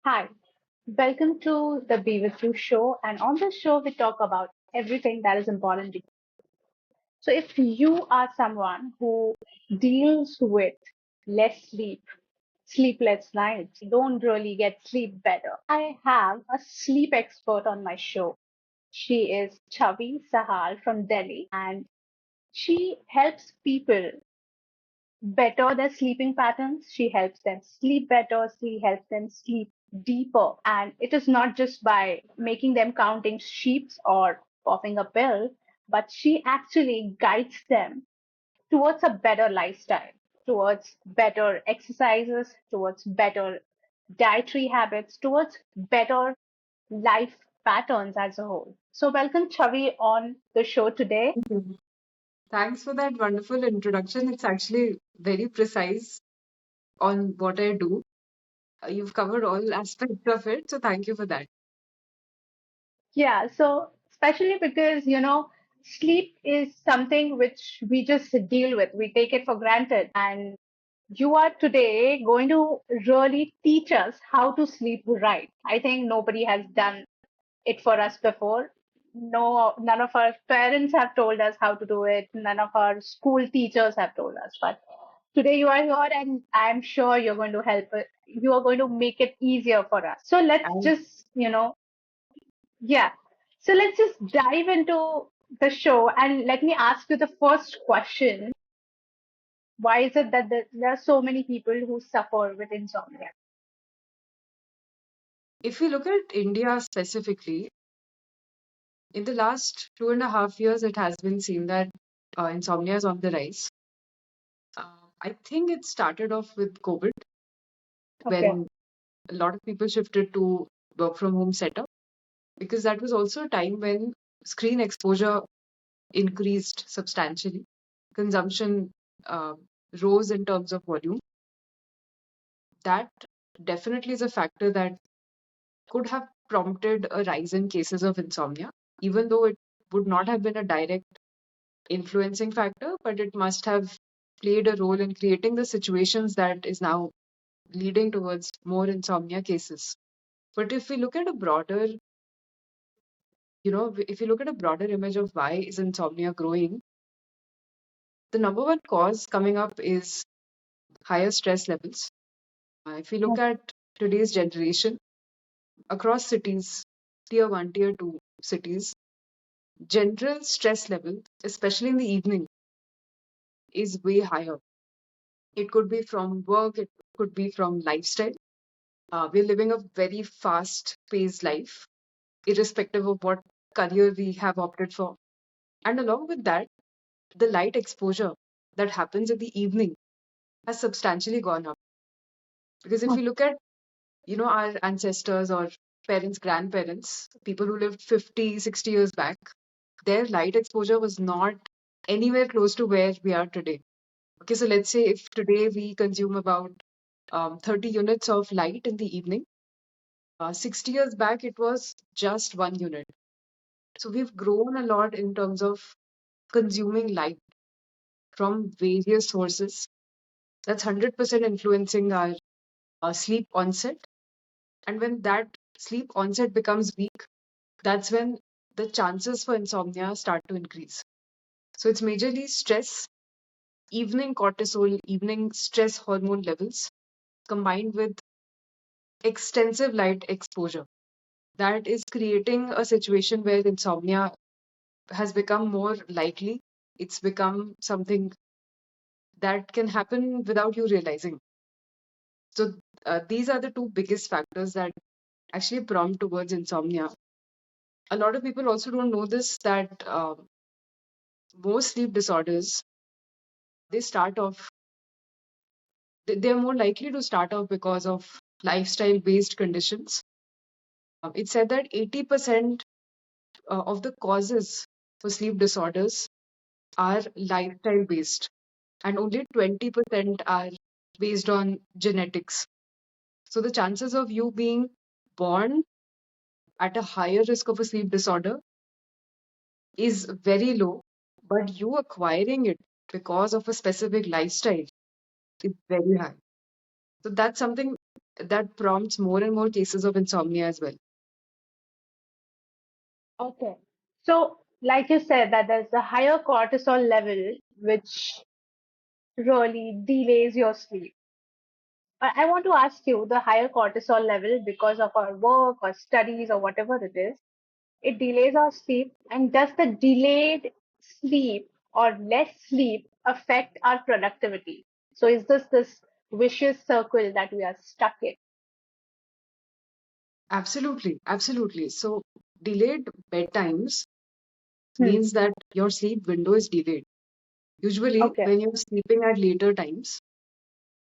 Hi, welcome to the Be With You show. And on this show, we talk about everything that is important to you. So, if you are someone who deals with less sleep, sleepless nights, don't really get sleep better, I have a sleep expert on my show. She is Chhavi Sahal from Delhi, and she helps people better their sleeping patterns. She helps them sleep better. She helps them sleep deeper. And it is not just by making them counting sheep or popping a pill, but she actually guides them towards a better lifestyle, towards better exercises, towards better dietary habits, towards better life patterns as a whole. So welcome Chavi on the show today. Mhm. Thanks for that wonderful introduction. It's actually very precise on what I do. You've covered all aspects of it, so thank you for that. Yeah, so especially because, sleep is something which we just deal with. We take it for granted. And you are today going to really teach us how to sleep right. I think nobody has done it for us before. No, none of our parents have told us how to do it. None of our school teachers have told us. But today you are here and I'm sure you're going to help it. You are going to make it easier for us. So let's And just, yeah. So let's just dive into the show and let me ask you the first question. Why is it that there are so many people who suffer with insomnia? if we look at India specifically, in the last 2.5 years, it has been seen that insomnia is on the rise. I think it started off with COVID Okay. when a lot of people shifted to work from home setup because that was also a time when screen exposure increased substantially. Consumption uh, rose in terms of volume. That definitely is a factor that could have prompted a rise in cases of insomnia, even though it would not have been a direct influencing factor, but it must have played a role in creating the situations that is now leading towards more insomnia cases. But if we look at a broader, if you look at a broader image of why is insomnia growing, the number one cause coming up is higher stress levels. If we look at today's generation across cities, tier 1, tier 2 cities, general stress level, especially in the evening, is way higher. It could be from work, it could be from lifestyle. We're living a very fast paced life, irrespective of what career we have opted for. And along with that, the light exposure that happens in the evening has substantially gone up. Because if you look at, our ancestors or parents, grandparents, people who lived 50, 60 years back, their light exposure was not anywhere close to where we are today. Okay, so let's say if today we consume about 30 units of light in the evening, 60 years back it was just 1 unit. So we've grown a lot in terms of consuming light from various sources. That's 100% influencing our sleep onset. And when that sleep onset becomes weak, that's when the chances for insomnia start to increase. So it's majorly stress, evening cortisol, evening stress hormone levels combined with extensive light exposure that is creating a situation where insomnia has become more likely. It's become something that can happen without you realizing. So, these are the two biggest factors that actually prompt towards insomnia. A lot of people also don't know this that most sleep disorders they start off they're more likely to start off because of lifestyle based conditions. It's said that 80% of the causes for sleep disorders are lifestyle based, and only 20% are based on genetics. So the chances of you being born at a higher risk of a sleep disorder is very low, but you acquiring it because of a specific lifestyle is very high. So that's something. that prompts more and more cases of insomnia as well. Okay. So, like you said, that there's a higher cortisol level, which really delays your sleep. I want to ask you the higher cortisol level because of our work or studies or whatever it is, it delays our sleep. And does the delayed sleep or less sleep affect our productivity? So, is this vicious circle that we are stuck in? Absolutely, absolutely. So, delayed bedtimes Hmm. means that your sleep window is delayed. Usually, Okay. when you're sleeping at later times,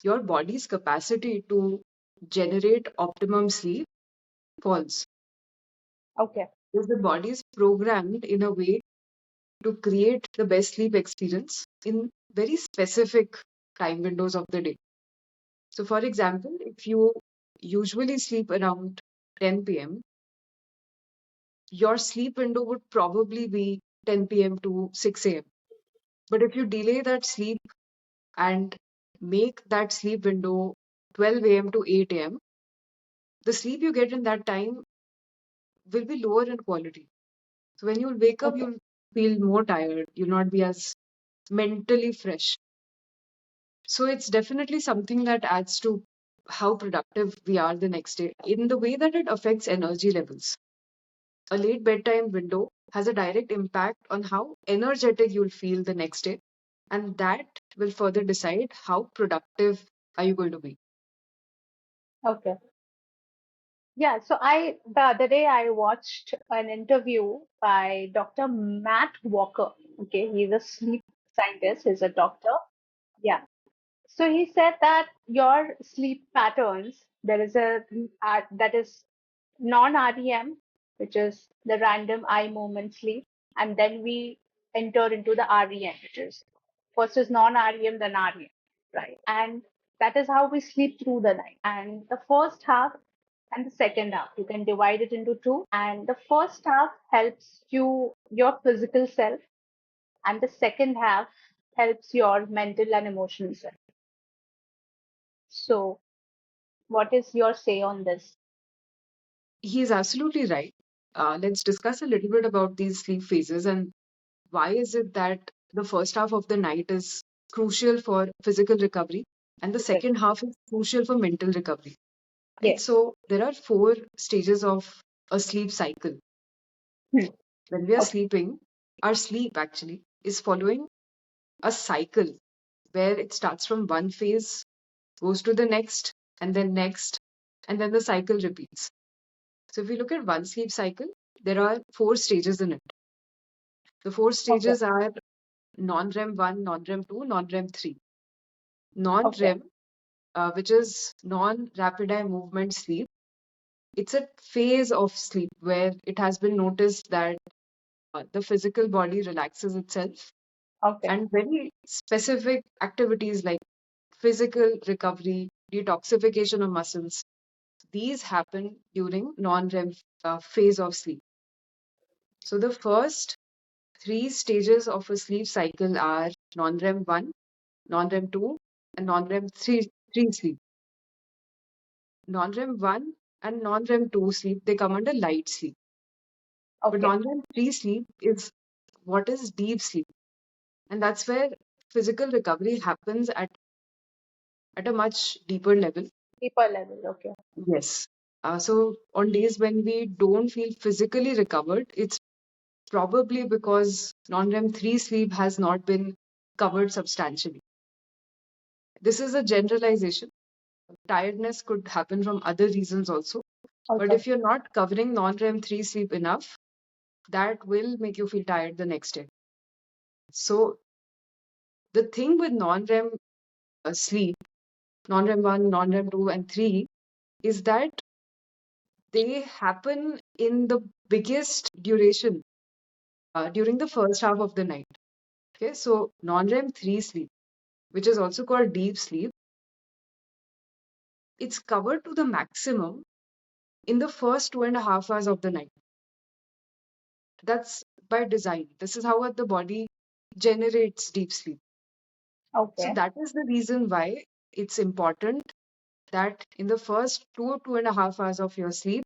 your body's capacity to generate optimum sleep falls. Okay. Because the body is programmed in a way to create the best sleep experience in very specific time windows of the day. So, for example, if you usually sleep around 10 p.m., your sleep window would probably be 10 p.m. to 6 a.m. But if you delay that sleep and make that sleep window 12 a.m. to 8 a.m., the sleep you get in that time will be lower in quality. So when you wake up, Okay. you'll feel more tired. You'll not be as mentally fresh. So it's definitely something that adds to how productive we are the next day in the way that it affects energy levels. A late bedtime window has a direct impact on how energetic you'll feel the next day, and that will further decide how productive are you going to be. Okay. Yeah, so the other day I watched an interview by Dr. Matt Walker. Okay, he's a sleep scientist, he's a doctor. Yeah. So he said that your sleep patterns, there is that is non-REM, which is the random eye movement sleep, and then we enter into the REM, which is first is non-REM, then REM, right? And that is how we sleep through the night. And the first half and the second half, you can divide it into two. And the first half helps your physical self, and the second half helps your mental and emotional self. So, what is your say on this? He is absolutely right. Let's discuss a little bit about these sleep phases and why is it that the first half of the night is crucial for physical recovery and the Okay. second half is crucial for mental recovery. Right? Yes. So there are four stages of a sleep cycle. Hmm. When we are Okay. sleeping, our sleep actually is following a cycle where it starts from one phase, goes to the next, and then the cycle repeats. So if we look at one sleep cycle, there are four stages in it. The four Okay. stages are non-REM 1, non-REM 2, non-REM 3. Okay. Non-REM, which is non-rapid eye movement sleep, it's a phase of sleep where it has been noticed that the physical body relaxes itself Okay. and very specific activities like physical recovery, detoxification of muscles, these happen during non-REM phase of sleep. So the first three stages of a sleep cycle are non-REM 1, non-REM 2, and non-REM 3 sleep. Non-REM 1 and non-REM 2 sleep, they come under light sleep. But Okay. non-REM 3 sleep is what is deep sleep. And that's where physical recovery happens at a much deeper level. Deeper level. Okay. Yes. So on days when we don't feel physically recovered, it's probably because non-REM 3 sleep has not been covered substantially. This is a generalization. Tiredness could happen from other reasons also. But Okay. if you're not covering non-REM 3 sleep enough, that will make you feel tired the next day. So the thing with non-REM sleep, non-REM 1, non-REM 2, and 3, is that they happen in the biggest duration during the first half of the night. Okay, so non-REM 3 sleep, which is also called deep sleep, it's covered to the maximum in the first 2.5 hours of the night. That's by design. This is how the body generates deep sleep. So Okay. that is the reason why it's important that in the first 2.5 hours of your sleep,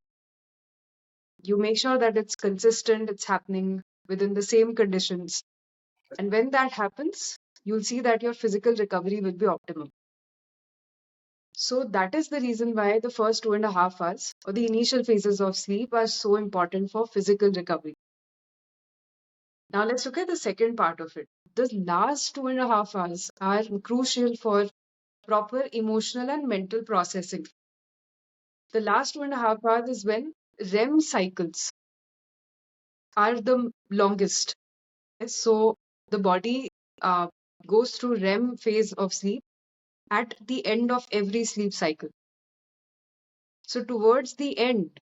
you make sure that it's consistent, it's happening within the same conditions. And when that happens, you'll see that your physical recovery will be optimum. So that is the reason why the first 2.5 hours or the initial phases of sleep are so important for physical recovery. Now let's look at the second part of it. The last 2.5 hours are crucial for proper emotional and mental processing. The last 2.5 hours is when REM cycles are the longest. So the body uh, goes through REM phase of sleep at the end of every sleep cycle. So towards the end,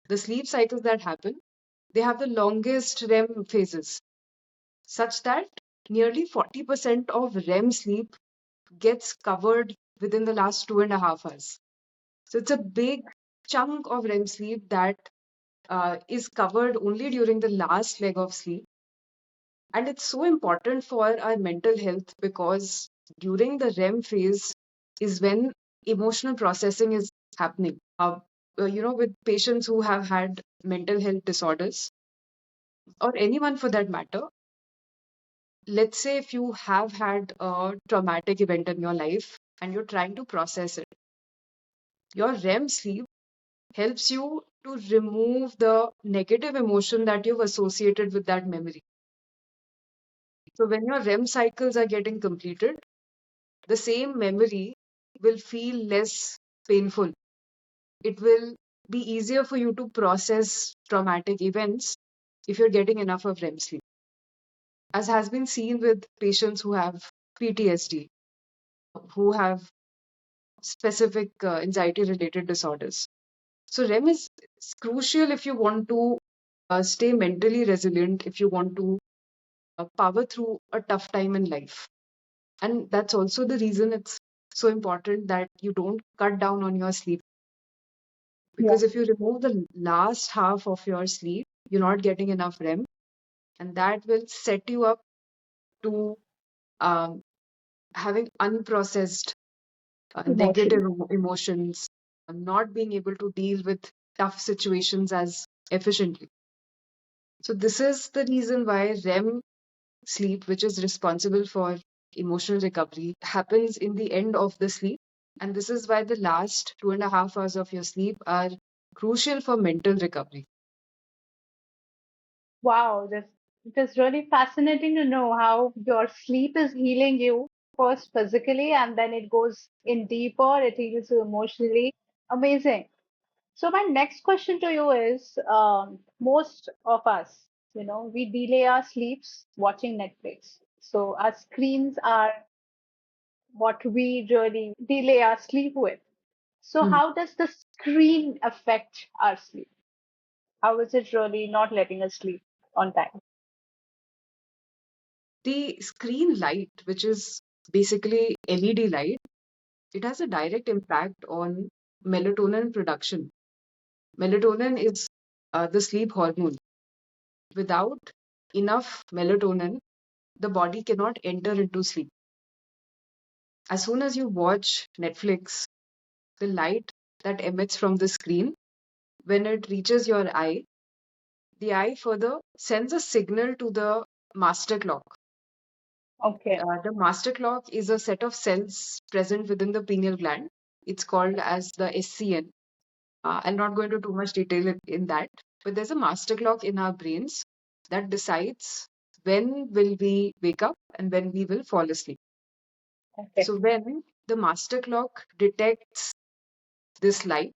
the sleep cycles that happen, they have the longest REM phases, such that nearly 40% of REM sleep gets covered within the last 2.5 hours. So it's a big chunk of REM sleep that is covered only during the last leg of sleep. And it's so important for our mental health because during the REM phase is when emotional processing is happening. With patients who have had mental health disorders, or anyone for that matter, let's say if you have had a traumatic event in your life and you're trying to process it, your REM sleep helps you to remove the negative emotion that you've associated with that memory. So when your REM cycles are getting completed, the same memory will feel less painful. It will be easier for you to process traumatic events if you're getting enough of REM sleep, as has been seen with patients who have PTSD, who have specific anxiety related disorders. So, REM is crucial if you want to stay mentally resilient, if you want to power through a tough time in life. And that's also the reason it's so important that you don't cut down on your sleep. Yeah. Because if you remove the last half of your sleep, you're not getting enough REM, and that will set you up to um, having unprocessed negative Emotion. emotions, not being able to deal with tough situations as efficiently. So, this is the reason why REM sleep, which is responsible for emotional recovery, happens in the end of the sleep. And this is why the last 2.5 hours of your sleep are crucial for mental recovery. Wow, this it is really fascinating to know how your sleep is healing you first physically and then it goes in deeper, it heals you emotionally. Amazing. So my next question to you is, most of us, we delay our sleeps watching Netflix. So our screens are what we really delay our sleep with. So Hmm. how does the screen affect our sleep? How is it really not letting us sleep on time? The screen light, which is basically LED light, it has a direct impact on melatonin production. Melatonin is the sleep hormone. Without enough melatonin, the body cannot enter into sleep. As soon as you watch Netflix, the light that emits from the screen, when it reaches your eye, the eye further sends a signal to the master clock. Okay, The master clock is a set of cells present within the pineal gland. It's called as the SCN. I'm not going to too much detail in that, but there's a master clock in our brains that decides when will we wake up and when we will fall asleep. okay, So when the master clock detects this light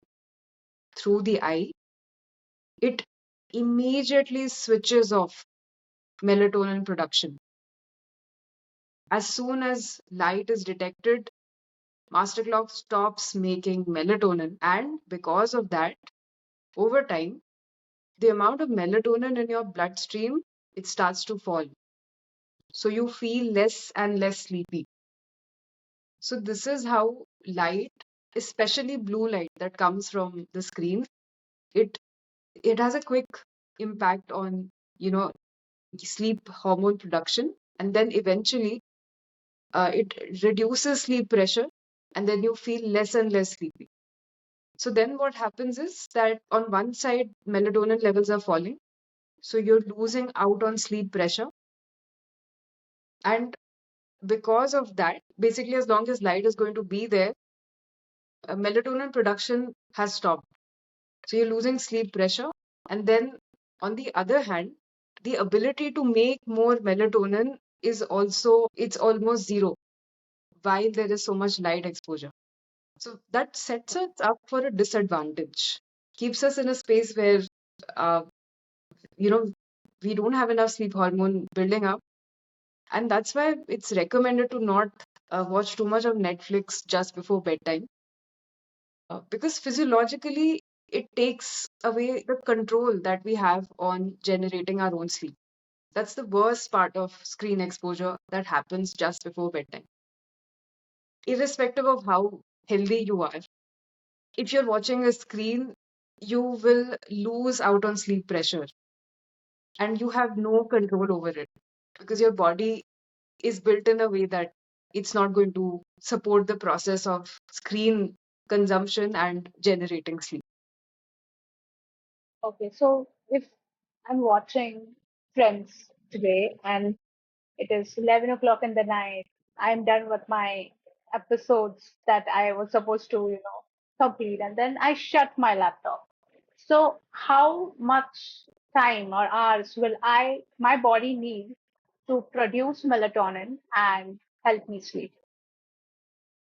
through the eye, it immediately switches off melatonin production. As soon as light is detected, master clock stops making melatonin, and because of that, over time, the amount of melatonin in your bloodstream, it starts to fall. So you feel less and less sleepy. So this is how light, especially blue light that comes from the screen, it it has a quick impact on, you know, sleep hormone production, and then eventually it reduces sleep pressure and then you feel less and less sleepy. So then what happens is that on one side, melatonin levels are falling. So you're losing out on sleep pressure. And because of that, basically, as long as light is going to be there, melatonin production has stopped. So you're losing sleep pressure. And then on the other hand, the ability to make more melatonin is also, it's almost zero while there is so much light exposure. So that sets us up for a disadvantage, keeps us in a space where, uh, you know, we don't have enough sleep hormone building up. And that's why it's recommended to not watch too much of Netflix just before bedtime. Because physiologically, it takes away the control that we have on generating our own sleep. That's the worst part of screen exposure that happens just before bedtime. Irrespective of how healthy you are, if you're watching a screen, you will lose out on sleep pressure and you have no control over it because your body is built in a way that it's not going to support the process of screen consumption and generating sleep. Okay, so if I'm watching Friends today and it is 11 o'clock in the night, I'm done with my episodes that I was supposed to, complete, and then I shut my laptop. So, how much time or hours will my body need to produce melatonin and help me sleep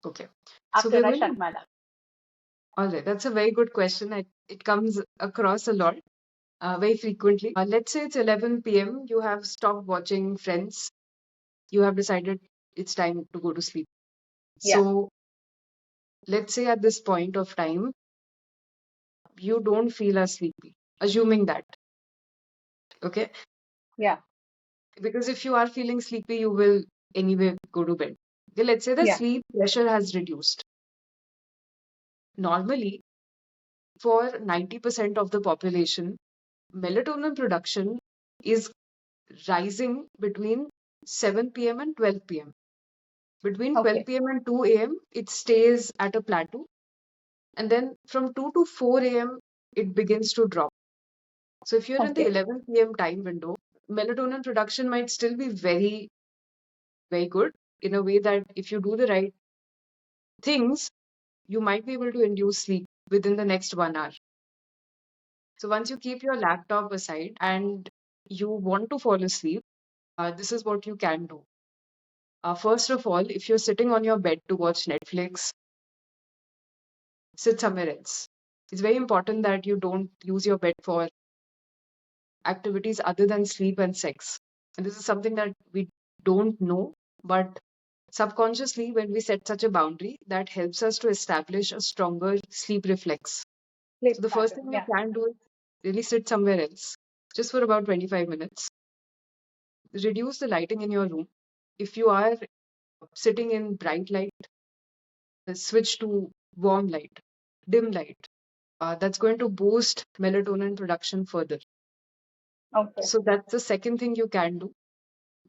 Okay. So after we're I going shut to, my laptop? all right, that's a very good question. It comes across a lot, very frequently. Let's say it's 11 p.m., you have stopped watching Friends, you have decided it's time to go to sleep. Yeah, So let's say at this point of time, you don't feel as sleepy, assuming that, okay? yeah, Because if you are feeling sleepy, you will anyway go to bed. Okay, let's say the yeah. sleep pressure has reduced. Normally, for 90% of the population, melatonin production is rising between 7 p.m. and 12 p.m. Between Okay, 12 p.m. and 2 a.m., it stays at a plateau. And then from 2 to 4 a.m., it begins to drop. So if you're in the okay. 11 p.m. time window, melatonin production might still be very, very good in a way that if you do the right things, you might be able to induce sleep within the next 1 hour. So once you keep your laptop aside and you want to fall asleep, this is what you can do. First of all, if you're sitting on your bed to watch Netflix, sit somewhere else. It's very important that you don't use your bed for activities other than sleep and sex. And this is something that we don't know, but subconsciously, when we set such a boundary, that helps us to establish a stronger sleep reflex. So Sleep the first pattern. thing you Yeah. can do is really sit somewhere else, just for about 25 minutes. Reduce the lighting in your room. If you are sitting in bright light, switch to warm light, dim light. That's going to boost melatonin production further. Okay. So that's the second thing you can do.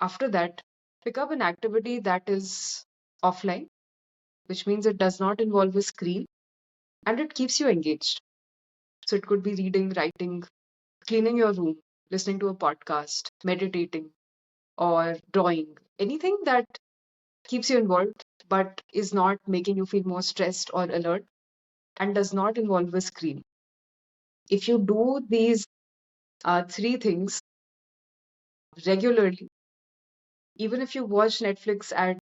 After that, pick up an activity that is offline, which means it does not involve a screen and it keeps you engaged. So it could be reading, writing, cleaning your room, listening to a podcast, meditating, or drawing. Anything that keeps you involved but is not making you feel more stressed or alert and does not involve a screen. If you do these three things regularly, even if you watch Netflix at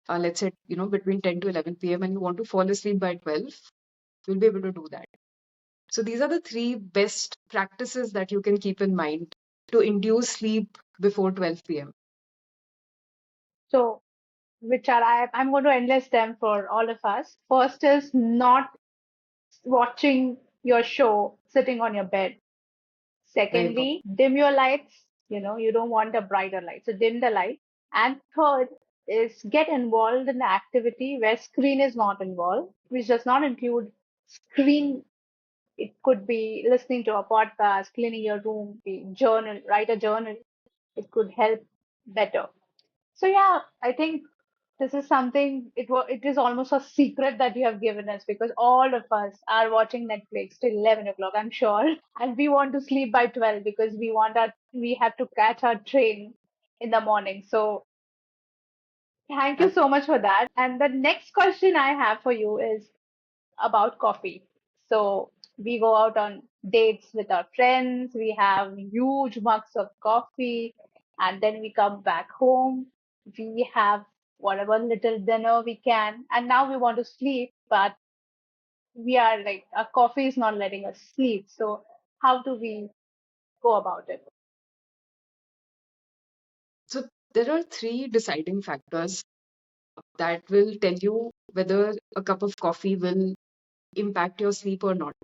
let's say between 10 to 11 p.m. and you want to fall asleep by 12, you'll be able to do that. So these are the three best practices that you can keep in mind to induce sleep before 12 p.m. So, which are I'm going to enlist them for all of us. First is not watching your show sitting on your bed. Very important. Secondly, dim your lights. You don't want a brighter light, so dim the light. And third is get involved in the activity where screen is not involved, which does not include screen. It could be listening to a podcast, cleaning your room, write a journal. It could help better. So yeah, I think This is something, it is almost a secret that you have given us, because all of us are watching Netflix till 11 o'clock, I'm sure. And we want to sleep by 12 because we have to catch our train in the morning. So thank you Ab- so much for that. And the next question I have for you is about coffee. So we go out on dates with our friends, we have huge mugs of coffee, and then we come back home. We have whatever little dinner we can, and now we want to sleep, but we are like, our coffee is not letting us sleep. So how do we go about it? So there are three deciding factors that will tell you whether a cup of coffee will impact your sleep or not.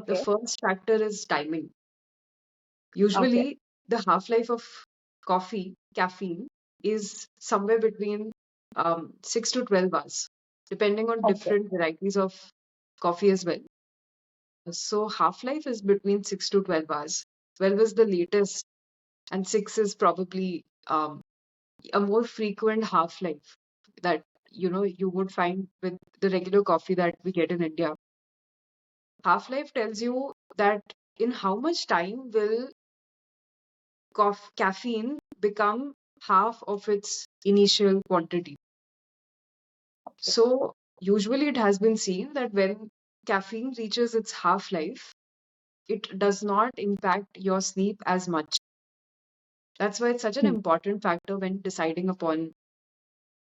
The Okay, first factor is timing. okay, Usually, the half life of caffeine, is somewhere between 6 to 12 hours, depending on okay, different varieties of coffee as well. So, half life is between 6 to 12 hours. 12 is the latest, and 6 is probably a more frequent half life that you would find with the regular coffee that we get in India. Half life tells you that in how much time will caffeine become half of its initial quantity. okay. So, usually it has been seen that when caffeine reaches its half life, it does not impact your sleep as much. That's why it's such an Hmm. important factor when deciding upon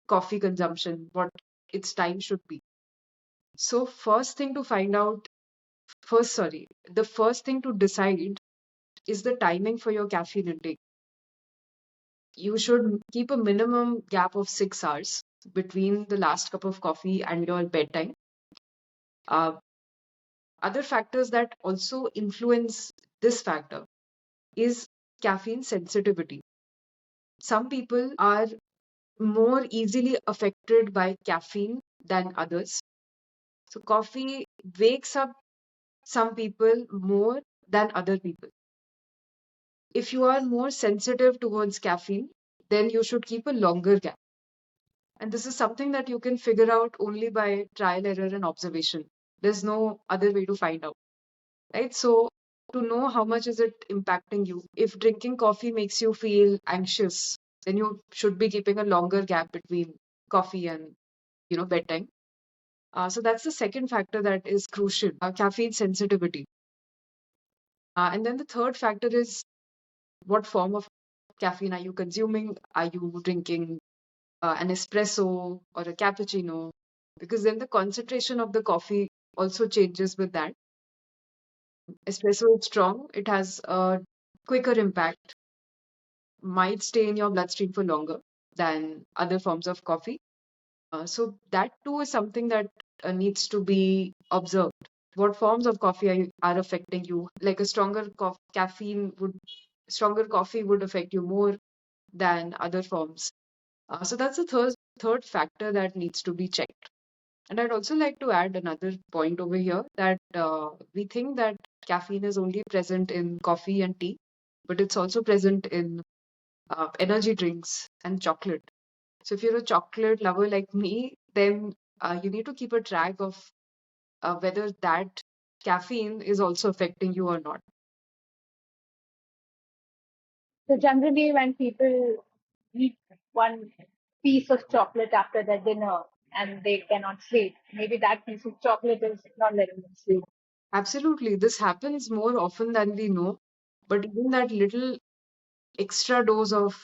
coffee consumption, what its time should be. So, the first thing to decide is the timing for your caffeine intake. You should keep a minimum gap of 6 hours between the last cup of coffee and your bedtime. Uh, Other factors that also influence this factor is caffeine sensitivity. Some people are more easily affected by caffeine than others. So, coffee wakes up some people more than other people. If you are more sensitive towards caffeine, then you should keep a longer gap. And this is something that you can figure out only by trial, error, and observation. There's no other way to find out, right? So, to know how much is it impacting you, if drinking coffee makes you feel anxious, then you should be keeping a longer gap between coffee and bedtime. So that's the second factor that is crucial, caffeine sensitivity. And then the third factor is what form of caffeine are you consuming? Are you drinking an espresso or a cappuccino? Because then the concentration of the coffee also changes with that. Espresso is strong, it has a quicker impact, might stay in your bloodstream for longer than other forms of coffee. So that too is something that needs to be observed. What forms of coffee are affecting you? Like a stronger coffee would affect you more than other forms. So that's the third factor that needs to be checked. And I'd also like to add another point over here that we think that caffeine is only present in coffee and tea, but it's also present in energy drinks and chocolate. So if you're a chocolate lover like me, then you need to keep a track of whether that caffeine is also affecting you or not. So generally, when people eat one piece of chocolate after their dinner and they cannot sleep, maybe that piece of chocolate is not letting them sleep. Absolutely, this happens more often than we know, but even that little extra dose of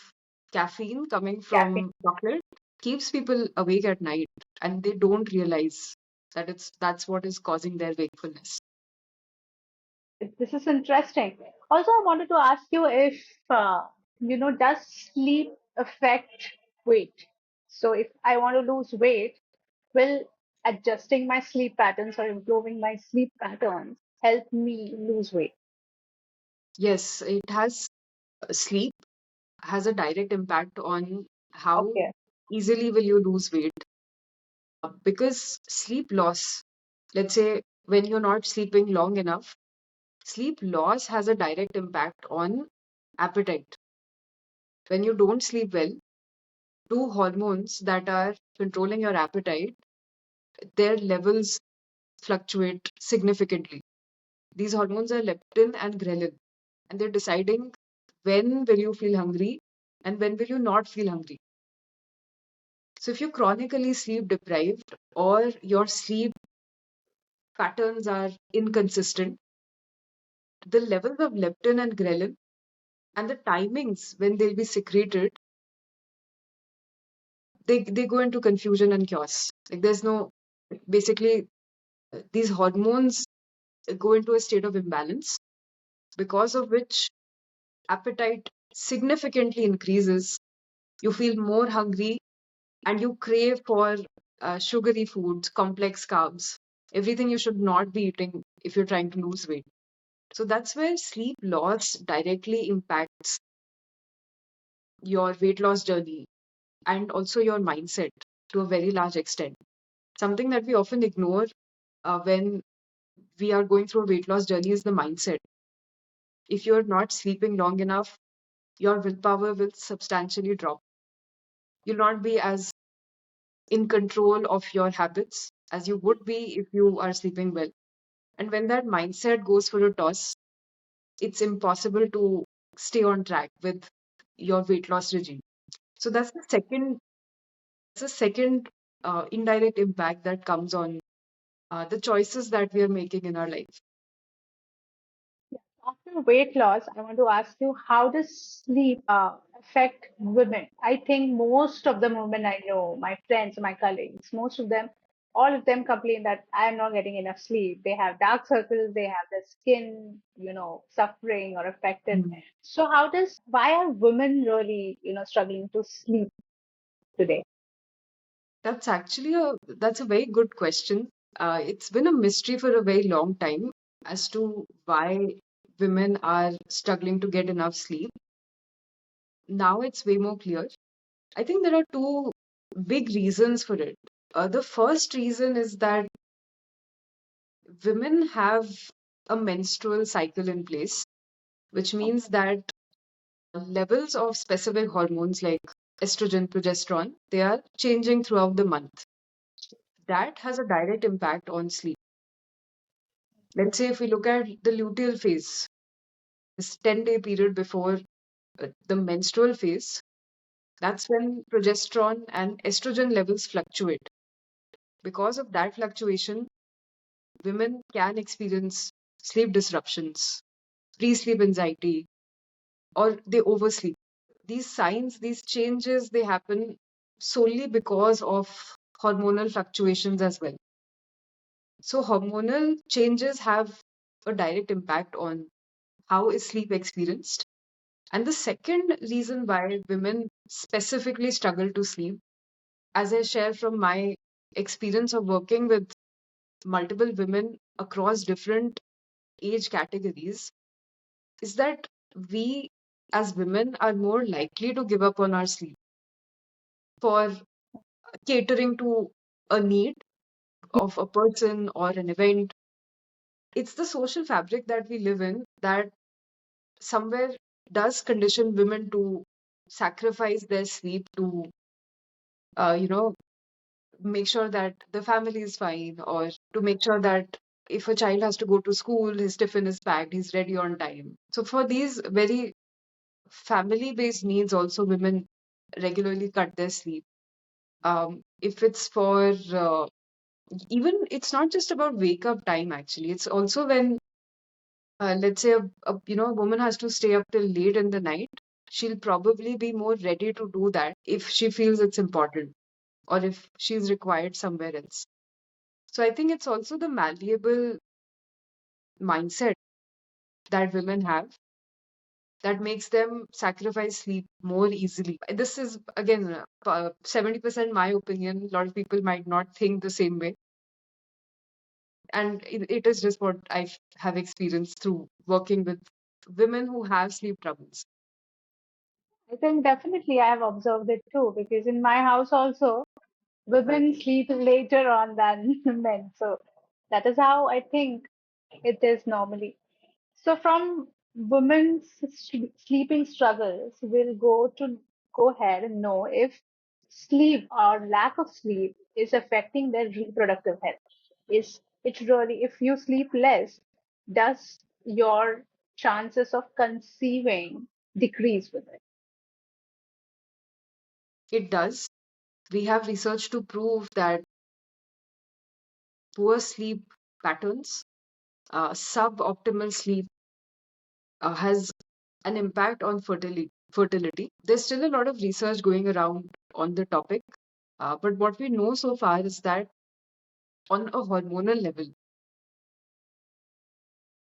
caffeine coming Caffeine. from chocolate keeps people awake at night, and they don't realize that that's what is causing their wakefulness. This is interesting. Also, I wanted to ask you if, does sleep affect weight? So if I want to lose weight, will adjusting my sleep patterns or improving my sleep patterns help me lose weight? Yes, it has sleep has a direct impact on how Okay. easily will you lose weight. Because sleep loss, let's say when you're not sleeping long enough, sleep loss has a direct impact on appetite. When you don't sleep well, two hormones that are controlling your appetite, their levels fluctuate significantly. These hormones are leptin and ghrelin, and they're deciding when will you feel hungry and when will you not feel hungry. So if you're chronically sleep deprived or your sleep patterns are inconsistent, the levels of leptin and ghrelin and the timings when they'll be secreted, they go into confusion and chaos. Like there's no, basically, these hormones go into a state of imbalance, because of which appetite significantly increases. You feel more hungry and you crave for sugary foods, complex carbs, everything you should not be eating if you're trying to lose weight. So that's where sleep loss directly impacts your weight loss journey and also your mindset to a very large extent. Something that we often ignore when we are going through a weight loss journey is the mindset. If you're not sleeping long enough, your willpower will substantially drop. You'll not be as in control of your habits as you would be if you are sleeping well. And when that mindset goes for a toss, it's impossible to stay on track with your weight loss regime. So that's the second indirect impact that comes on the choices that we are making in our life. After weight loss, I want to ask you, how does sleep affect women? I think most of the women I know, my friends, my colleagues, most of them, all of them complain that I am not getting enough sleep. They have dark circles, they have the skin, suffering or affected. Mm. So why are women really, struggling to sleep today? That's a very good question. It's been a mystery for a very long time as to why women are struggling to get enough sleep. Now it's way more clear. I think there are two big reasons for it. The first reason is that women have a menstrual cycle in place, which means that levels of specific hormones like estrogen, progesterone, they are changing throughout the month. That has a direct impact on sleep. Let's say if we look at the luteal phase, this 10-day period before the menstrual phase, that's when progesterone and estrogen levels fluctuate. Because of that fluctuation, women can experience sleep disruptions, pre sleep anxiety, or they oversleep. These signs, these changes, they happen solely because of hormonal fluctuations as well. So, hormonal changes have a direct impact on how is sleep experienced. And the second reason why women specifically struggle to sleep, as I share from my experience of working with multiple women across different age categories, is that we as women are more likely to give up on our sleep for catering to a need of a person or an event. It's the social fabric that we live in that somewhere does condition women to sacrifice their sleep to, you know, make sure that the family is fine, or to make sure that if a child has to go to school, his tiffin is packed, he's ready on time. So for these very family based needs, also women regularly cut their sleep. If it's for even, it's not just about wake up time actually. It's also when, let's say, a woman has to stay up till late in the night. She'll probably be more ready to do that if she feels it's important or if she's required somewhere else. So I think it's also the malleable mindset that women have that makes them sacrifice sleep more easily. This is again 70% my opinion. A lot of people might not think the same way, and it is just what have experienced through working with women who have sleep troubles. I think definitely I have observed it too, because in my house also, Right. women sleep later on than men. So that is how I think it is normally. So from women's sleeping struggles, we'll go ahead and know if sleep or lack of sleep is affecting their reproductive health? Is it really, if you sleep less, does your chances of conceiving decrease with it? It does. We have research to prove that poor sleep patterns, suboptimal sleep, has an impact on fertility. There's still a lot of research going around on the topic, but what we know so far is that on a hormonal level,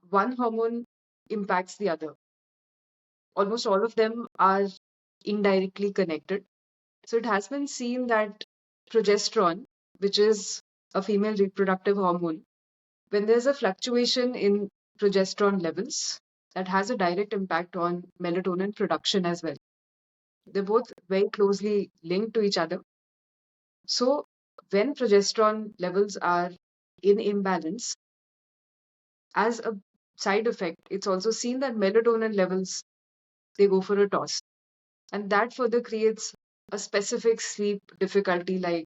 one hormone impacts the other. Almost all of them are indirectly connected. So it has been seen that progesterone, which is a female reproductive hormone, when there's a fluctuation in progesterone levels, that has a direct impact on melatonin production as well. They're both very closely linked to each other. So when progesterone levels are in imbalance, as a side effect, it's also seen that melatonin levels, they go for a toss. And that further creates a specific sleep difficulty like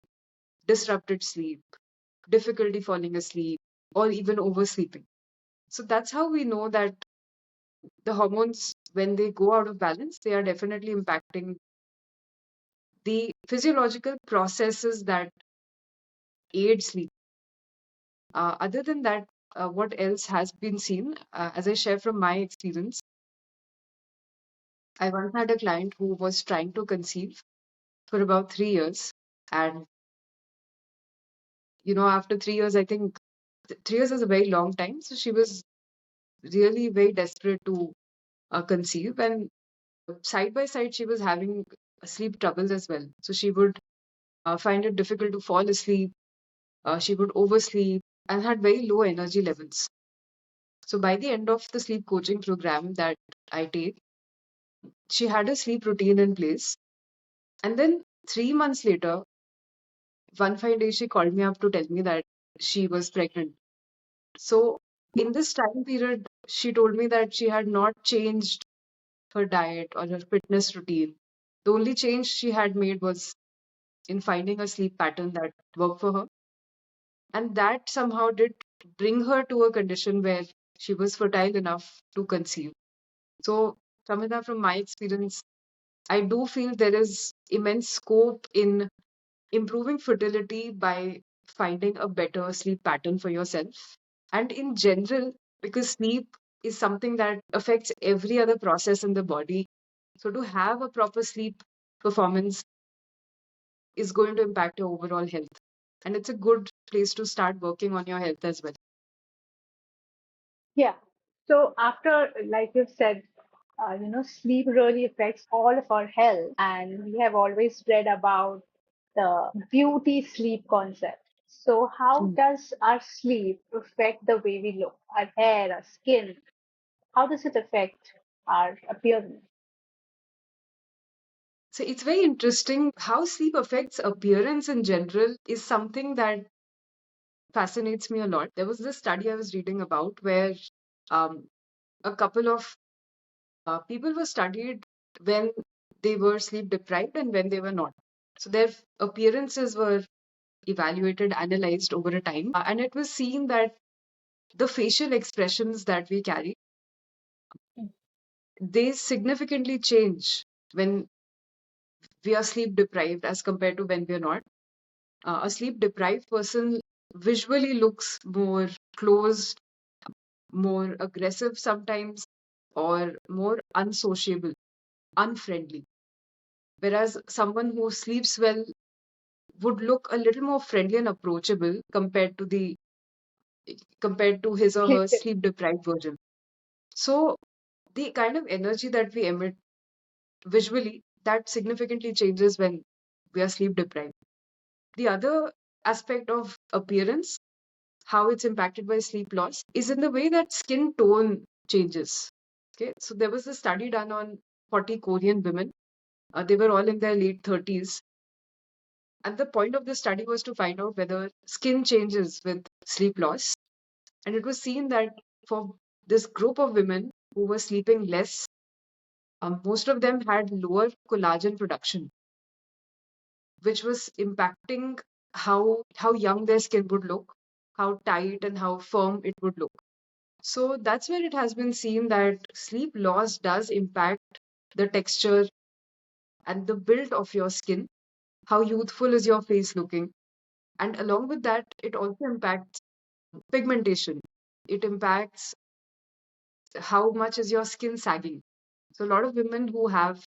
disrupted sleep, difficulty falling asleep, or even oversleeping. So that's how we know that the hormones, when they go out of balance, they are definitely impacting the physiological processes that aid sleep. Other than that, what else has been seen? As I share from my experience, I once had a client who was trying to conceive for about 3 years. And, after 3 years, I think 3 years is a very long time. So she was really very desperate to conceive. And side by side, she was having sleep troubles as well. So she would find it difficult to fall asleep. She would oversleep and had very low energy levels. So by the end of the sleep coaching program that I take, she had a sleep routine in place. And then 3 months later, one fine day, she called me up to tell me that she was pregnant. So in this time period, she told me that she had not changed her diet or her fitness routine. The only change she had made was in finding a sleep pattern that worked for her. And that somehow did bring her to a condition where she was fertile enough to conceive. So, Samhita, from my experience, I do feel there is immense scope in improving fertility by finding a better sleep pattern for yourself. And in general, because sleep is something that affects every other process in the body. So, to have a proper sleep performance is going to impact your overall health. And it's a good place to start working on your health as well. Yeah. So after, like you've said, sleep really affects all of our health, and we have always read about the beauty sleep concept. So how Hmm. does our sleep affect the way we look, our hair, our skin? How does it affect our appearance? So it's very interesting how sleep affects appearance in general is something that fascinates me a lot. There was this study I was reading about where um, a couple of people were studied when they were sleep deprived and when they were not. So their appearances were evaluated, analyzed over a time, and it was seen that the facial expressions that we carry, they significantly change when we are sleep deprived as compared to when we are not. A sleep deprived person visually looks more closed, more aggressive sometimes, or more unsociable, unfriendly. Whereas someone who sleeps well would look a little more friendly and approachable compared to his or Sleep her sleep deprived version. So the kind of energy that we emit visually, that significantly changes when we are sleep deprived. The other aspect of appearance, how it's impacted by sleep loss, is in the way that skin tone changes. Okay, so there was a study done on 40 Korean women. They were all in their late 30s. And the point of the study was to find out whether skin changes with sleep loss. And it was seen that for this group of women who were sleeping less, most of them had lower collagen production. which was impacting how young their skin would look, how tight and how firm it would look. So that's where it has been seen that sleep loss does impact the texture and the build of your skin, how youthful is your face looking. And along with that, it also impacts pigmentation. It impacts how much is your skin sagging. So a lot of women who have,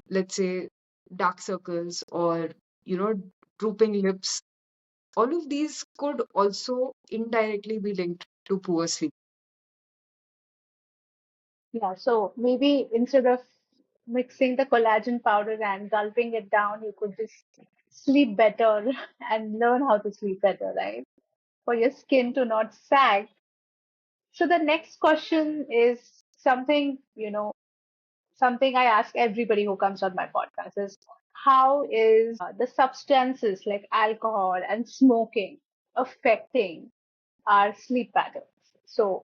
let's say, dark circles or, you know, drooping lips, all of these could also indirectly be linked to poor sleep. Yeah, so maybe instead of mixing the collagen powder and gulping it down, you could just sleep better and learn how to sleep better, right? For your skin to not sag. So the next question is something, something I ask everybody who comes on my podcast is how is the substances like alcohol and smoking affecting our sleep patterns? So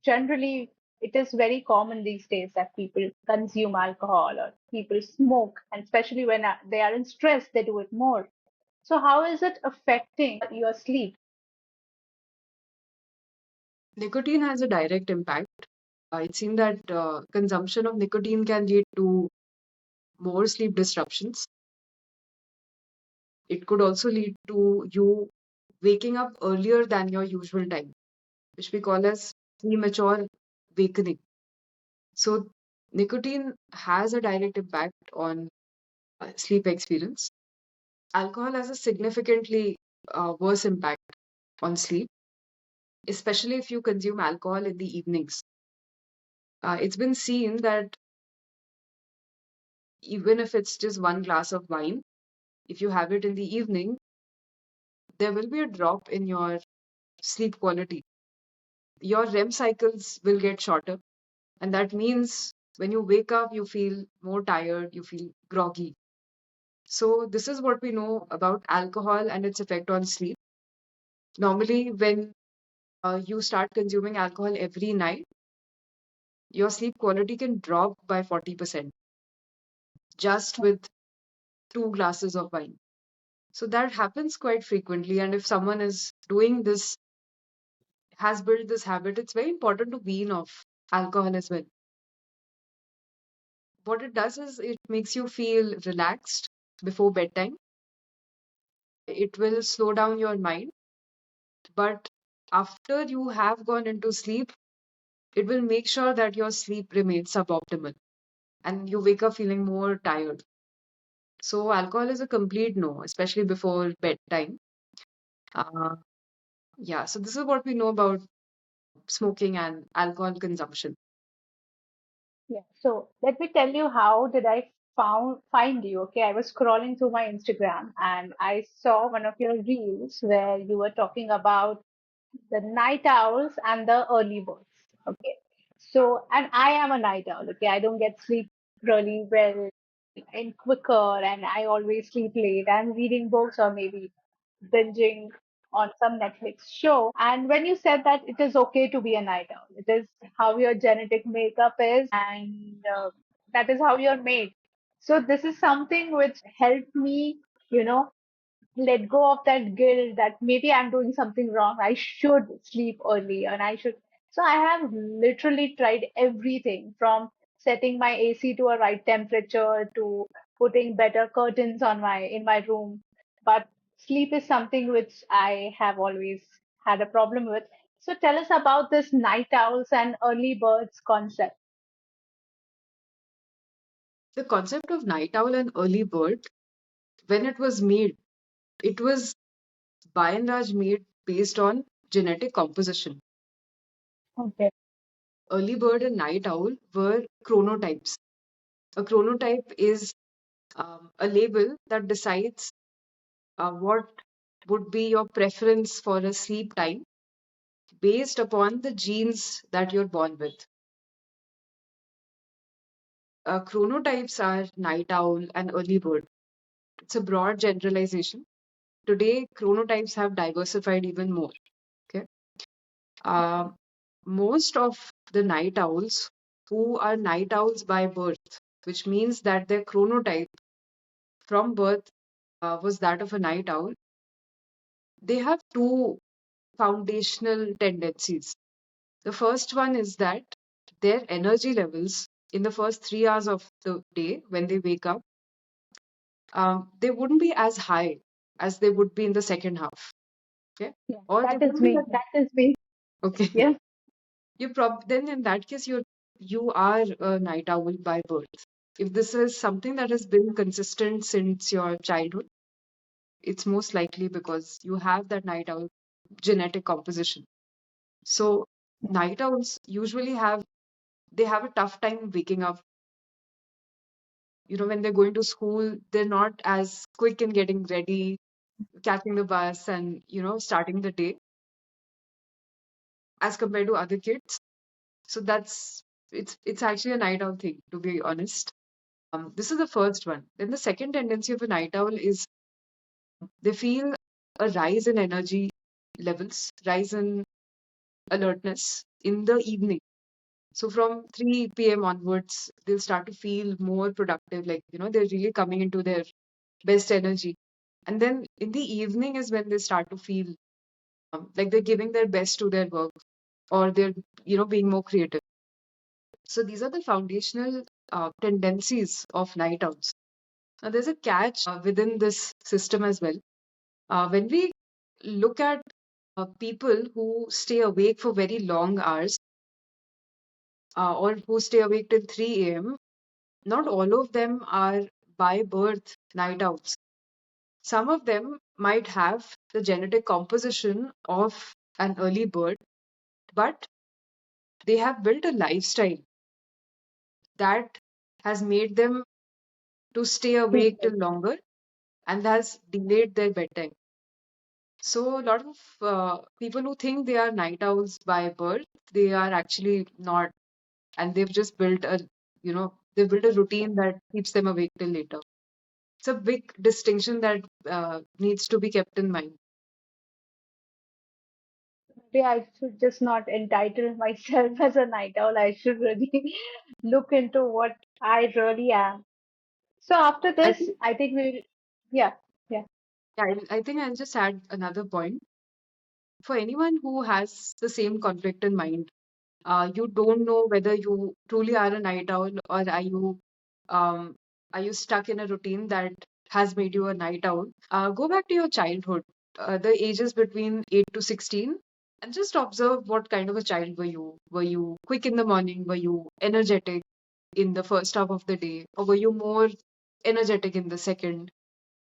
generally, it is very common these days that people consume alcohol or people smoke, and especially when they are in stress, they do it more. So, how is it affecting your sleep? Nicotine has a direct impact. It seems that consumption of nicotine can lead to more sleep disruptions. It could also lead to you waking up earlier than your usual time, which we call as premature wakening. So, nicotine has a direct impact on sleep experience. Alcohol has a significantly worse impact on sleep, especially if you consume alcohol in the evenings. It's been seen that even if it's just one glass of wine, if you have it in the evening, there will be a drop in your sleep quality. Your REM cycles will get shorter, and that means when you wake up, you feel more tired, you feel groggy. So, this is what we know about alcohol and its effect on sleep. Normally, when you start consuming alcohol every night, your sleep quality can drop by 40% just with two glasses of wine. So that happens quite frequently. And if someone is doing this, has built this habit, it's very important to wean off alcohol as well. What it does is it makes you feel relaxed before bedtime. It will slow down your mind. But after you have gone into sleep, it will make sure that your sleep remains suboptimal and you wake up feeling more tired. So alcohol is a complete no, especially before bedtime. Uh, yeah, so this is what we know about smoking and alcohol consumption. Yeah. So let me tell you how did I find you. Okay, I was scrolling through my Instagram and I saw one of your reels where you were talking about the night owls and the early birds. Okay. So, and I am a night owl. Okay. I don't get sleep really well and quicker, and I always sleep late. I'm reading books or maybe binging on some Netflix show. And when you said that it is okay to be a night owl, it is how your genetic makeup is, and that is how you're made. So, this is something which helped me, you know, let go of that guilt that maybe I'm doing something wrong. I should sleep early and I should. So I have literally tried everything from setting my AC to a right temperature to putting better curtains on my in my room. But sleep is something which I have always had a problem with. So tell us about this night owls and early birds concept. The concept of night owl and early bird, when it was made, it was by and large made based on genetic composition. Okay. Early bird and night owl were chronotypes. A chronotype is a label that decides what would be your preference for a sleep time based upon the genes that you're born with. Chronotypes are night owl and early bird. It's a broad generalization. Today, chronotypes have diversified even more. Okay. Uh, Most of the night owls who are night owls by birth, which means that their chronotype from birth was that of a night owl, they have two foundational tendencies. The first one is that their energy levels in the first 3 hours of the day when they wake up, they wouldn't be as high as they would be in the second half. Okay. Yeah, Or they that is wouldn't be me. that. That is me. Okay. Yeah. Then in that case you are a night owl by birth. If this is something that has been consistent since your childhood, it's most likely because you have that night owl genetic composition. So night owls usually have a tough time waking up. When they're going to school, they're not as quick in getting ready, catching the bus, and starting the day as compared to other kids. So it's actually a night owl thing, to be honest. This is the first one. Then the second tendency of a night owl is they feel a rise in energy levels, rise in alertness in the evening. So from 3 p.m. onwards, they'll start to feel more productive, like, they're really coming into their best energy. And then in the evening is when they start to feel like they're giving their best to their work, or they're, being more creative. So these are the foundational tendencies of night owls. Now, there's a catch within this system as well. When we look at people who stay awake for very long hours, or who stay awake till 3 a.m., not all of them are by birth night owls. Some of them might have the genetic composition of an early bird, but they have built a lifestyle that has made them to stay awake till longer and has delayed their bedtime. So a lot of people who think they are night owls by birth, they are actually not, and they've built a routine that keeps them awake till later. It's a big distinction that needs to be kept in mind. Maybe I should just not entitle myself as a night owl. I should really look into what I really am. So after I this, think, I think yeah, yeah, yeah, I think I'll just add another point. For anyone who has the same conflict in mind, you don't know whether you truly are a night owl, or um, are you stuck in a routine that has made you a night owl. Go back to your childhood, the ages between 8 to 16, and just observe what kind of a child were you. Were you quick in the morning? Were you energetic in the first half of the day, or were you more energetic in the second?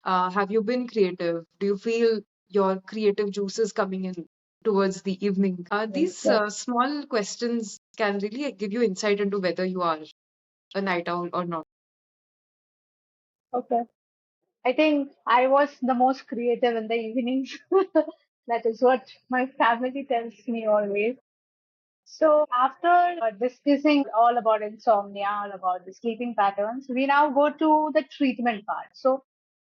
Have you been creative? Do you feel your creative juices coming in towards the evening? yes, These yes. small questions can really give you insight into whether you are a night owl or not. Okay. I think I was the most creative in the evenings. That is what my family tells me always. So after discussing all about insomnia, all about the sleeping patterns, we now go to the treatment part. So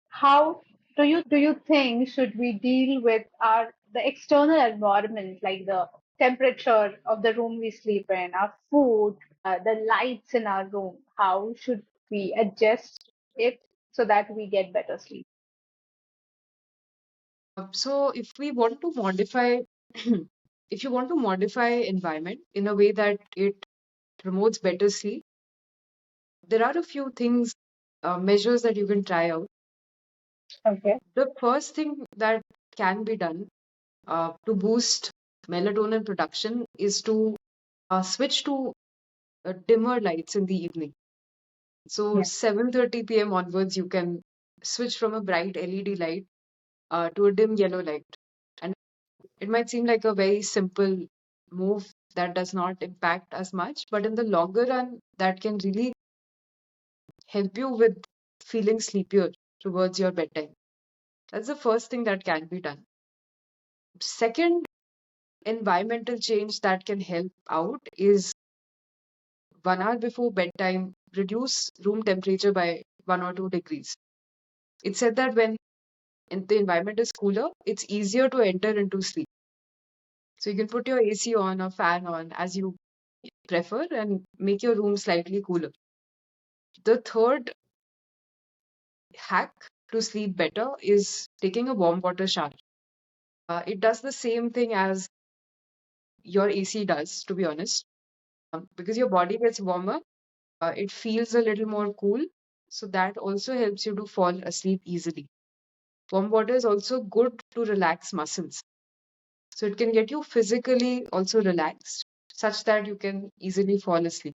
how do you think should we deal with our the external environment, like the temperature of the room we sleep in, our food, the lights in our room? How should we adjust it so that we get better sleep? So if we want to modify, if you want to modify environment in a way that it promotes better sleep, there are a few things, measures that you can try out. Okay. The first thing that can be done to boost melatonin production is to switch to dimmer lights in the evening. So Yeah. 7:30 p.m. onwards, you can switch from a bright LED light to a dim yellow light. And it might seem like a very simple move that does not impact as much, but in the longer run, that can really help you with feeling sleepier towards your bedtime. That's the first thing that can be done. Second, environmental change that can help out is 1 hour before bedtime, reduce room temperature by 1 or 2 degrees. It's said that when the environment is cooler, it's easier to enter into sleep. So you can put your AC on or fan on as you prefer and make your room slightly cooler. The third hack to sleep better is taking a warm water shower. It does the same thing as your AC does, to be honest, because your body gets warmer, it feels a little more cool. So that also helps you to fall asleep easily. Warm water is also good to relax muscles. So it can get you physically also relaxed, such that you can easily fall asleep.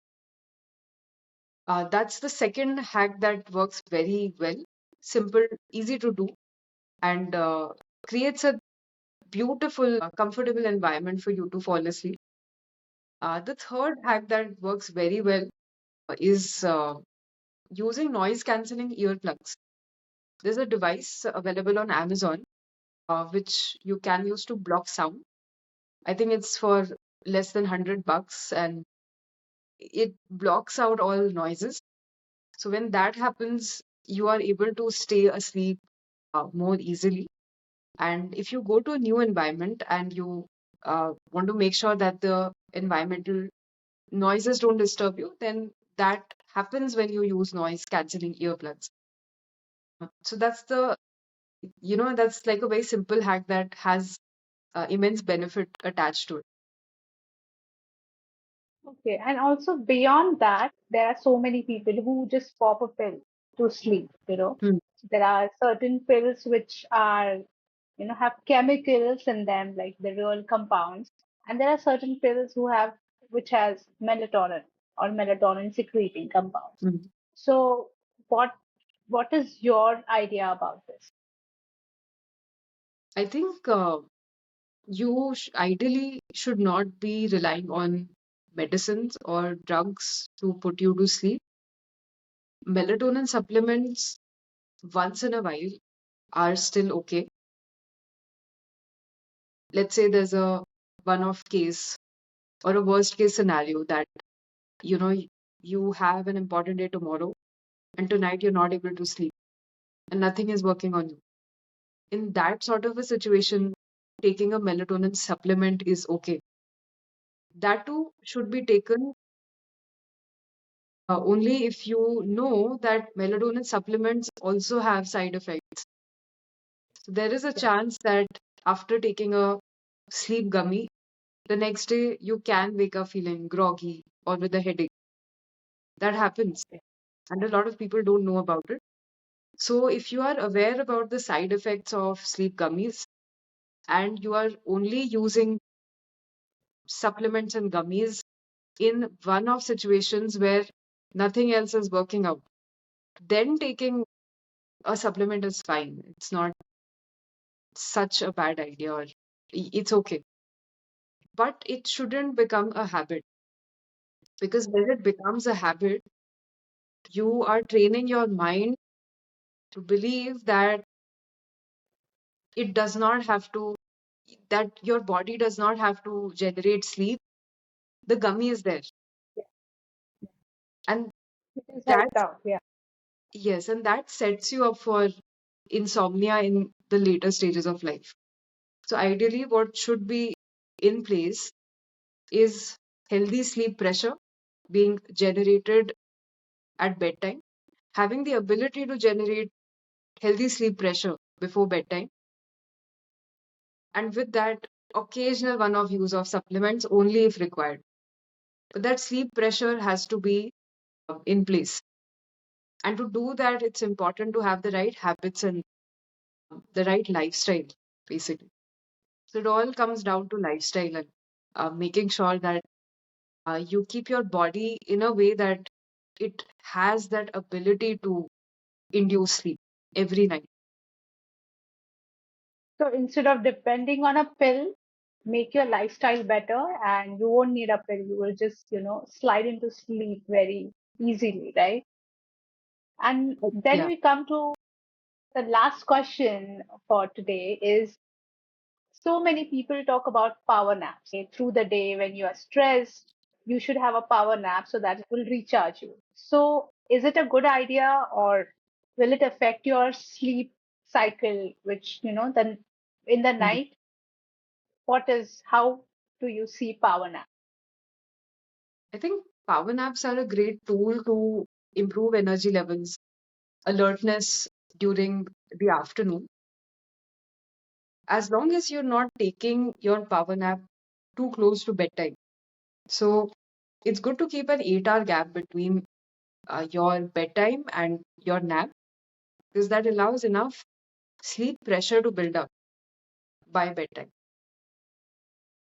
That's the second hack that works very well. Simple, easy to do, and creates a beautiful, comfortable environment for you to fall asleep. The third hack that works very well is using noise cancelling earplugs. There's a device available on Amazon which you can use to block sound. I think it's for less than $100 and it blocks out all noises. So when that happens, you are able to stay asleep more easily. And if you go to a new environment and you want to make sure that the environmental noises don't disturb you, then that happens when you use noise cancelling earplugs. So that's like a very simple hack that has immense benefit attached to it. Okay, and also beyond that, there are so many people who just pop a pill to sleep, you know. Hmm. There are certain pills which are, have chemicals in them, like the real compounds. And there are certain pills which has melatonin or melatonin secreting compounds. Hmm. So what is your idea about this? I think you ideally should not be relying on medicines or drugs to put you to sleep. Melatonin supplements once in a while are still okay. Let's say there's a one-off case or a worst case scenario that you know you have an important day tomorrow and tonight you're not able to sleep and nothing is working on you. In that sort of a situation, taking a melatonin supplement is okay. That too should be taken only if you know that melatonin supplements also have side effects. So there is a Yeah, chance that after taking a sleep gummy, the next day you can wake up feeling groggy or with a headache. That happens, yeah. and a lot of people don't know about it. So if you are aware about the side effects of sleep gummies and you are only using supplements and gummies in one of situations where nothing else is working out, then taking a supplement is fine. It's not such a bad idea, or it's okay. But it shouldn't become a habit, because when it becomes a habit, you are training your mind to believe that it does not have to, that your body does not have to generate sleep. The gummy is there. Yeah. And It is that, helped out. Yeah. yes, and that sets you up for insomnia in the later stages of life. So, ideally, what should be in place is healthy sleep pressure being generated at bedtime, having the ability to generate healthy sleep pressure before bedtime, and with that, occasional one off use of supplements only if required. But that sleep pressure has to be in place. And to do that, it's important to have the right habits and the right lifestyle, basically. So it all comes down to lifestyle and making sure that you keep your body in a way that it has that ability to induce sleep every night. So instead of depending on a pill, make your lifestyle better and you won't need a pill. You will just, slide into sleep very easily, right? And then Yeah, we come to the last question for today is so many people talk about power naps. Through the day when you are stressed, you should have a power nap so that it will recharge you. So is it a good idea or will it affect your sleep cycle, which, then in the mhm. night, how do you see power nap? I think power naps are a great tool to improve energy levels, alertness during the afternoon, as long as you're not taking your power nap too close to bedtime. So it's good to keep an 8 hour gap between your bedtime and your nap, because that allows enough sleep pressure to build up by bedtime.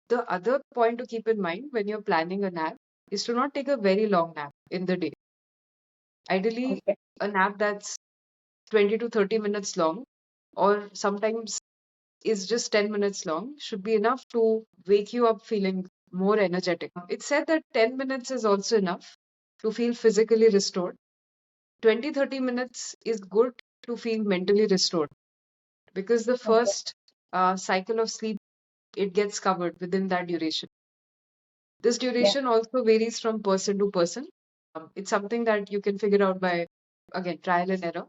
The other point to keep in mind when you're planning a nap is to not take a very long nap in the day. Ideally, Okay. a nap that's 20 to 30 minutes long, or sometimes is just 10 minutes long, should be enough to wake you up feeling more energetic. It's said that 10 minutes is also enough to feel physically restored. 20-30 minutes is good to feel mentally restored, because the Okay. first cycle of sleep, it gets covered within that duration. This Yeah. duration also varies from person to person. It's something that you can figure out by, again, trial and error.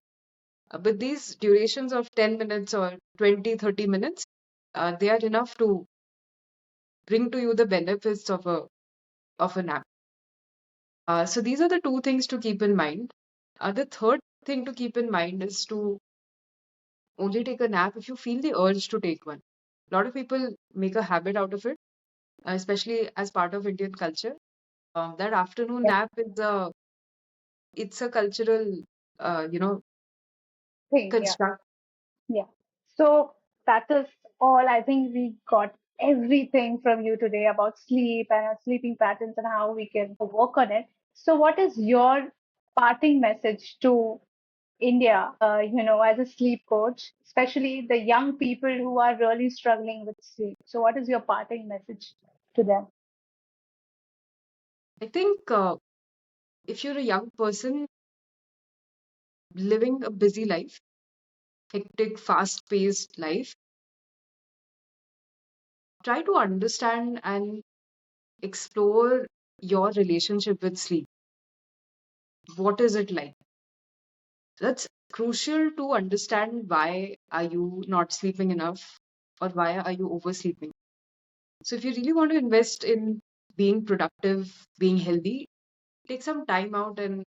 But these durations of 10 minutes or 20-30 minutes, they are enough to bring to you the benefits of a nap. So these are the two things to keep in mind. The third thing to keep in mind is to only take a nap if you feel the urge to take one. A lot of people make a habit out of it, especially as part of Indian culture. That afternoon Yeah. nap is a cultural, Thing. Yeah. construct. Yeah. So that is all. I think we got everything from you today about sleep and our sleeping patterns and how we can work on it. So, what is your parting message to India, as a sleep coach, especially the young people who are really struggling with sleep? So, what is your parting message to them? I think if you're a young person living a busy life, hectic, fast-paced life, try to understand and explore your relationship with sleep. What is it like? That's crucial to understand why are you not sleeping enough or why are you oversleeping. So if you really want to invest in being productive, being healthy, take some time out and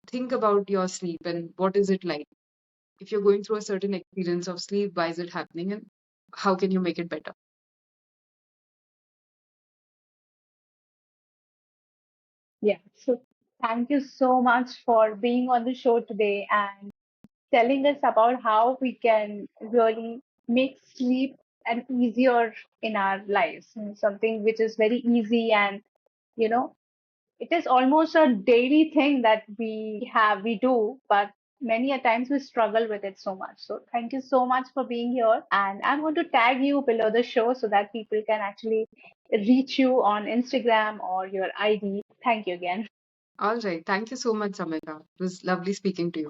think about your sleep and what is it like. If you're going through a certain experience of sleep, why is it happening and how can you make it better? Yeah. So, thank you so much for being on the show today and telling us about how we can really make sleep an easier in our lives, and something which is very easy and you know it is almost a daily thing that we do, but many a times we struggle with it so much. So thank you so much for being here, and I'm going to tag you below the show so that people can actually reach you on Instagram or your ID. Thank you again. All right. Thank you so much, Samita. It was lovely speaking to you.